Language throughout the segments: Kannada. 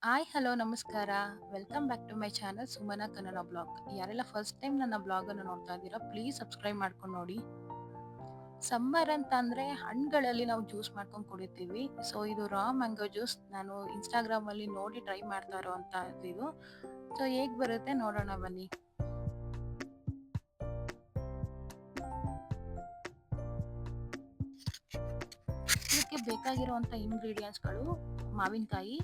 ಹಾಯ್ ಹಲೋ ನಮಸ್ಕಾರ. Welcome back to my channel Sumana Kannada blog. ಯಾರೆಲ್ಲ ಫಸ್ಟ್ ಟೈಮ್ ನನ್ನ ಬ್ಲಾಗನ್ನು ನೋಡ್ತಾ ಇದ್ದೀರಾ ಪ್ಲೀಸ್ ಸಬ್ಸ್ಕ್ರೈಬ್ ಮಾಡ್ಕೊಂಡು ನೋಡಿ. ಸಮ್ಮರ್ ಅಂತ ಅಂದರೆ ಹಣ್ಣುಗಳಲ್ಲಿ ನಾವು ಜ್ಯೂಸ್ ಮಾಡ್ಕೊಂಡು ಕುಡಿತೀವಿ. ಸೊ ಇದು ರಾ ಮ್ಯಾಂಗೋ ಜ್ಯೂಸ್ ನಾನು ಇನ್ಸ್ಟಾಗ್ರಾಮಲ್ಲಿ ನೋಡಿ ಟ್ರೈ ಮಾಡ್ತಾ ಇರೋವಂಥ ಇದು. ಸೊ ಹೇಗೆ ಬರುತ್ತೆ ನೋಡೋಣ ಬನ್ನಿ. ಇದಕ್ಕೆ ಬೇಕಾಗಿರುವಂಥ ಇಂಗ್ರೀಡಿಯೆಂಟ್ಸ್ಗಳು ಮಾವಿನಕಾಯಿ,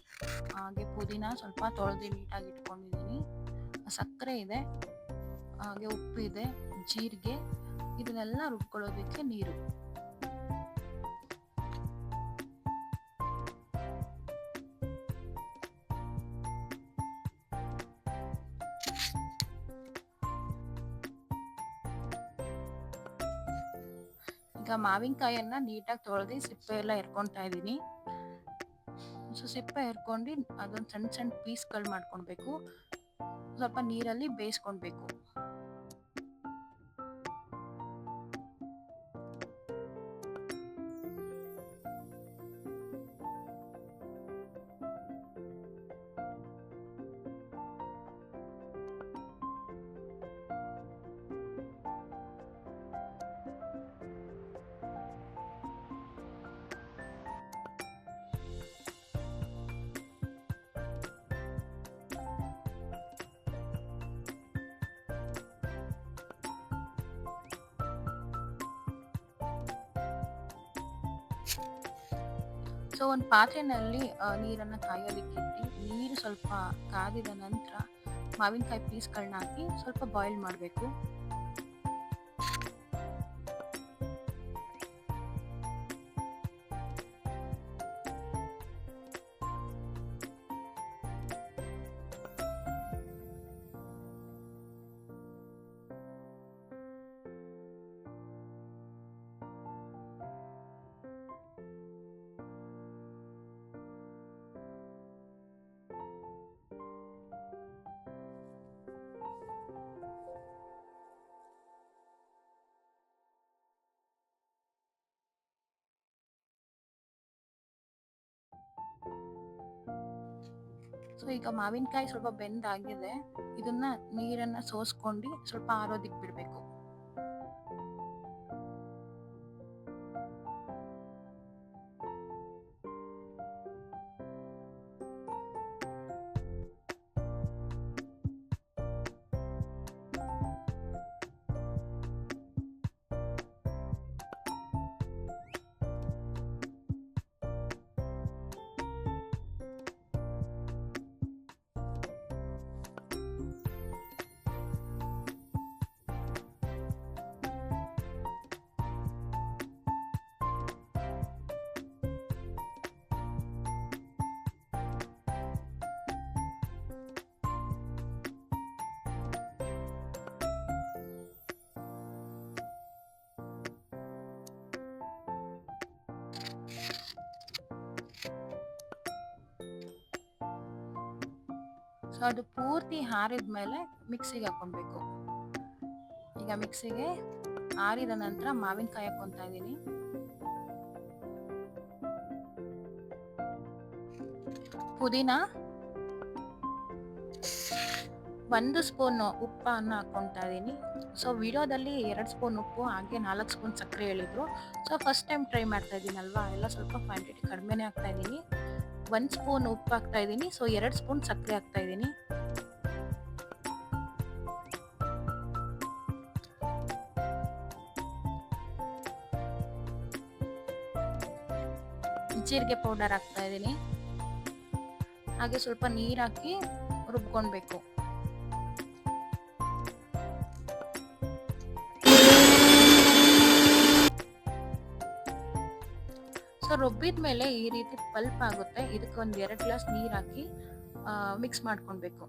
ಹಾಗೆ ಪುದೀನ ಸ್ವಲ್ಪ ತೊಳೆದು ನೀಟಾಗಿ ಇಟ್ಕೊಂಡಿದ್ದೀನಿ, ಸಕ್ಕರೆ ಇದೆ, ಹಾಗೆ ಉಪ್ಪಿದೆ, ಜೀರಿಗೆ, ಇದನ್ನೆಲ್ಲ ರುಬ್ಕೊಳ್ಳೋದಕ್ಕೆ ನೀರು. ಈಗ ಮಾವಿನಕಾಯಿಯನ್ನ ನೀಟಾಗಿ ತೊಳೆದು ಸಿಪ್ಪೆ ಎಲ್ಲ ಎರ್ಕೊತಾ ಇದ್ದೀನಿ. ಸೊ ಸಿಪ್ಪೆ ಎರ್ಕೊಂಡು ಅದೊಂದು ಸಣ್ಣ ಸಣ್ಣ ಪೀಸ್ಗಳು ಮಾಡ್ಕೊಳ್ಬೇಕು. ಸ್ವಲ್ಪ ನೀರಲ್ಲಿ ಬೇಯಿಸ್ಕೊಳ್ಬೇಕು. ಸೊ ಒಂದು ಪಾತ್ರೆಯಲ್ಲಿ ನೀರನ್ನು ಕಾಯೋದಕ್ಕೆ ಇಟ್ಟು ನೀರು ಸ್ವಲ್ಪ ಕಾದಿದ ನಂತರ ಮಾವಿನಕಾಯಿ ಪೀಸ್ಗಳನ್ನ ಹಾಕಿ ಸ್ವಲ್ಪ ಬಾಯ್ಲ್ ಮಾಡಬೇಕು. ಸೊ ಈಗ ಮಾವಿನಕಾಯಿ ಸ್ವಲ್ಪ ಬೆಂದಾಗಿದೆ, ಇದನ್ನ ನೀರನ್ನ ಸೋಸ್ಕೊಂಡು ಸ್ವಲ್ಪ ಆರೋದಕ್ಕೆ ಬಿಡಬೇಕು. ಸೊ ಅದು ಪೂರ್ತಿ ಆರಿದ ಮೇಲೆ ಮಿಕ್ಸಿಗೆ ಹಾಕೊಳ್ಬೇಕು. ಈಗ ಮಿಕ್ಸಿಗೆ ಆರಿದ ನಂತರ ಮಾವಿನಕಾಯಿ ಹಾಕೊತಾ ಇದ್ದೀನಿ. ಪುದೀನ, 1 ಸ್ಪೂನ್ ಉಪ್ಪನ್ನು ಹಾಕೊತಾ ಇದ್ದೀನಿ. ಸೊ ವಿಡಿಯೋದಲ್ಲಿ 2 ಸ್ಪೂನ್ ಉಪ್ಪು ಹಾಗೆ 4 ಸ್ಪೂನ್ ಸಕ್ಕರೆ ಹೇಳಿದ್ರು. ಸೊ ಫಸ್ಟ್ ಟೈಮ್ ಟ್ರೈ ಮಾಡ್ತಾ ಇದ್ದೀನಲ್ವಾ, ಎಲ್ಲ ಸ್ವಲ್ಪ ಕ್ವಾಂಟಿಟಿ ಕಡಿಮೆನೇ ಹಾಕ್ತಾ ಇದ್ದೀನಿ. 1 ಸ್ಪೂನ್ ಉಪ್ಪು ಹಾಕ್ತಾ ಇದ್ದೀನಿ. ಸೊ 2 ಸ್ಪೂನ್ ಸಕ್ಕರೆ ಹಾಕ್ತಾ ಇದ್ದೀನಿ. ಜೀರಿಗೆ ಪೌಡರ್ ಹಾಕ್ತಾ ಇದ್ದೀನಿ. ಹಾಗೆ ಸ್ವಲ್ಪ ನೀರು ಹಾಕಿ ರುಬ್ಕೊಳ್ಬೇಕು. ಸೊ ರುಬ್ಬಿದ ಮೇಲೆ ಈ ರೀತಿ ಪಲ್ಪ್ ಆಗುತ್ತೆ. ಇದಕ್ಕೆ ಒಂದು 2 ಗ್ಲಾಸ್ ನೀರು ಹಾಕಿ ಮಿಕ್ಸ್ ಮಾಡ್ಕೊಳ್ಬೇಕು.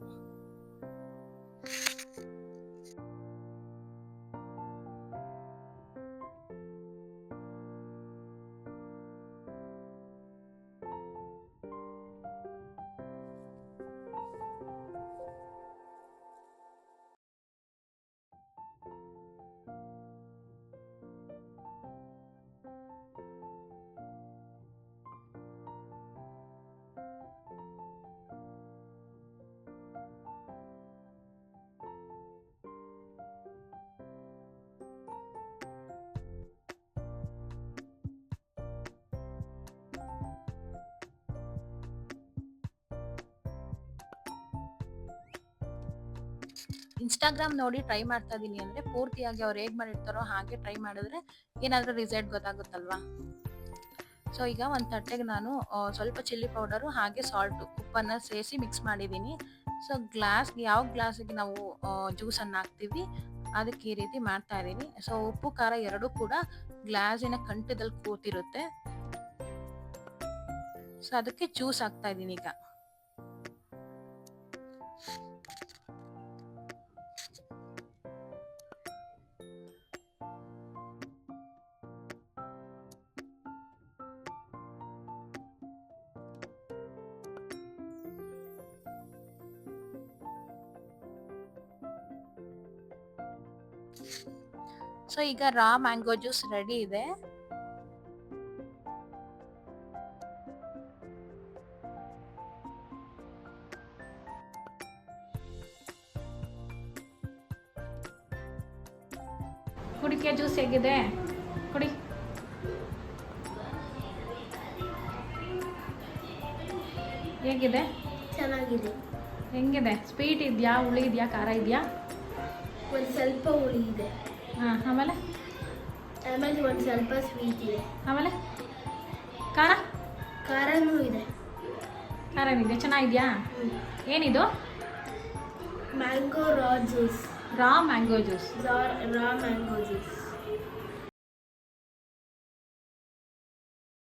ಇನ್ಸ್ಟಾಗ್ರಾಮ್ ನೋಡಿ ಟ್ರೈ ಮಾಡ್ತಾ ಇದ್ದೀನಿ ಅಂದರೆ ಪೂರ್ತಿಯಾಗಿ ಅವ್ರು ಹೇಗೆ ಮಾಡಿರ್ತಾರೋ ಹಾಗೆ ಟ್ರೈ ಮಾಡಿದ್ರೆ ಏನಾದರೂ ರಿಸಲ್ಟ್ ಗೊತ್ತಾಗುತ್ತಲ್ವಾ. ಸೊ ಈಗ ಒಂದು ತಟ್ಟೆಗೆ ನಾನು ಸ್ವಲ್ಪ ಚಿಲ್ಲಿ ಪೌಡರು ಹಾಗೆ ಸಾಲ್ಟು ಉಪ್ಪನ್ನು ಸೇರಿಸಿ ಮಿಕ್ಸ್ ಮಾಡಿದ್ದೀನಿ. ಸೊ ಯಾವ ಗ್ಲಾಸಿಗೆ ನಾವು ಜ್ಯೂಸನ್ನು ಹಾಕ್ತೀವಿ ಅದಕ್ಕೆ ಈ ರೀತಿ ಮಾಡ್ತಾ ಇದ್ದೀನಿ. ಸೊ ಉಪ್ಪು ಖಾರ ಎರಡೂ ಕೂಡ ಗ್ಲಾಸಿನ ಕಂಠದಲ್ಲಿ ಕೂತಿರುತ್ತೆ. ಸೊ ಅದಕ್ಕೆ ಜ್ಯೂಸ್ ಹಾಕ್ತಾ ಇದ್ದೀನಿ ಈಗ. ಸೊ ಈಗ ರಾ ಮ್ಯಾಂಗೋ ಜ್ಯೂಸ್ ರೆಡಿ ಇದೆ. ಕುಡಿಕೆ ಜ್ಯೂಸ್ ಹೇಗಿದೆ ಕುಡಿ. ಹೇಗಿದೆ? ಚೆನ್ನಾಗಿದೆ. ಹೆಂಗಿದೆ? ಸ್ವೀಟ್ ಇದೆಯಾ, ಹುಳಿ ಇದೆಯಾ, ಖಾರ ಇದೆಯಾ? ಒಂದು ಸ್ವಲ್ಪ ಹುಳಿ ಇದೆ. ಹಾಂ, ಆಮೇಲೆ ಒಂದು ಸ್ವಲ್ಪ ಸ್ವೀಟ್ ಇದೆ. ಆಮೇಲೆ ಖಾರ ಖಾರನೂ ಇದೆ. ಖಾರನಿದೆ. ಚೆನ್ನಾಗಿದೆಯಾ? ಏನಿದು? ಮ್ಯಾಂಗೋ ರಾ ಜ್ಯೂಸ್. ರಾ ಮ್ಯಾಂಗೋ ಜ್ಯೂಸ್. ರಾ ಮ್ಯಾಂಗೋ ಜ್ಯೂಸ್.